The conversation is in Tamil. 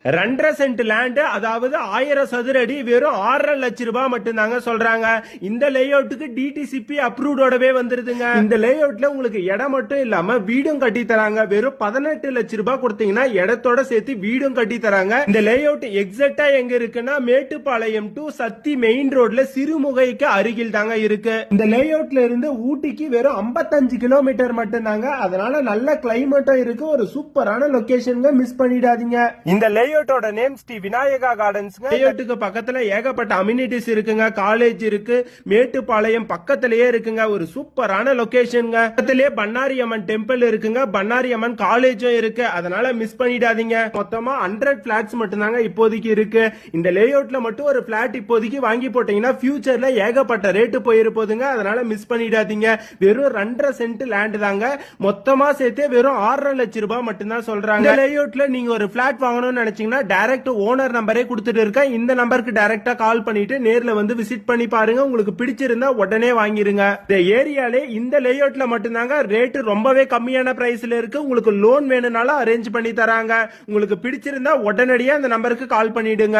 2.5 சென்ட் லேண்ட், அதாவது 1000 சதுர அடி, வெறும் 6.5 லட்சம் ரூபாய் மட்டும் தாங்க சொல்றாங்க. இந்த லேஅவுட்டுக்கு டிடிசிபி அப்ரூவ்டோடவே வந்துருதுங்க. இந்த லேஅவுட்ல உங்களுக்கு இடம் மட்டும் இல்லாம வீடும் கட்டி தராங்க. வெறும் 18 லட்சம் ரூபாய் கொடுத்தீங்கன்னா இடத்தோட சேர்த்து வீடும் கட்டி தராங்க. இந்த லேஅவுட் எக்ஸாக்டா எங்க இருக்குன்னா மேட்டுப்பாளையம் டு சத்தி மெயின் ரோட்ல சிறுமுகைக்கு அருகில் தாங்க இருக்கு. இந்த லேஅவுட்ல இருந்து ஊட்டிக்கு வெறும் 55 கிலோமீட்டர் மட்டும் தாங்க. அதனால நல்ல கிளைமேட்டும் இருக்கு. ஒரு சூப்பரான லொகேஷன், மிஸ் பண்ணிடாதீங்க. இந்த லேஅவுட்டோட நேம் ஸ்ரீ விநாயகா கார்டன்ஸ். லேஅவுட்டுக்கு பக்கத்துல ஏகப்பட்ட அம்யூனிட்டிஸ் இருக்குங்க. காலேஜ் இருக்கு, மேட்டுப்பாளையம் பக்கத்திலேயே இருக்குங்க. ஒரு சூப்பரான லொகேஷன்ங்க. பக்கத்திலேயே பண்ணாரி அம்மன் டெம்பிள் இருக்குங்க, பண்ணாரி அம்மன் காலேஜும் இருக்கு. அதனால மிஸ் பண்ணிடாதீங்க. மொத்தமா 100 பிளாட்ஸ் மட்டும் தாங்க இப்போதைக்கு இருக்கு. இந்த லேஅவுட்ல மட்டும் ஒரு பிளாட் இப்போதைக்கு வாங்கி போட்டீங்கன்னா ஃபியூச்சர்ல ஏகப்பட்ட ரேட்டு போயிருப்போதுங்க. அதனால மிஸ் பண்ணிடாதீங்க. வெறும் 2.5 சென்ட் லேண்ட் தாங்க. மொத்தமா சேர்த்து வெறும் 6.5 லட்சம் ரூபாய் மட்டும் தான் சொல்றாங்க. இந்த லேஅவுட்ல நீங்க ஒரு பிளாட் வாங்கணும்னு நினைச்சீங்கன்னா டைரக்ட் ஓனர் நம்பரே கொடுத்துட்டு இருக்கேன். இந்த நம்பருக்கு டைரக்டா கால் பண்ணிட்டு நேர்ல வந்து விசிட் பண்ணி பாருங்க. உங்களுக்கு பிடிச்சிருந்தா உடனே வாங்கிருங்க. இந்த ஏரியாலே இந்த லேஅவுட்ல மட்டும்தாங்க ரேட் ரொம்பவே கம்மியான பிரைஸ்ல இருக்கு. உங்களுக்கு லோன் வேணும்னாலும் அரேஞ்ச் பண்ணி தராங்க. உங்களுக்கு பிடிச்சிருந்தா உடனடியா இந்த நம்பருக்கு கால் பண்ணிடுங்க.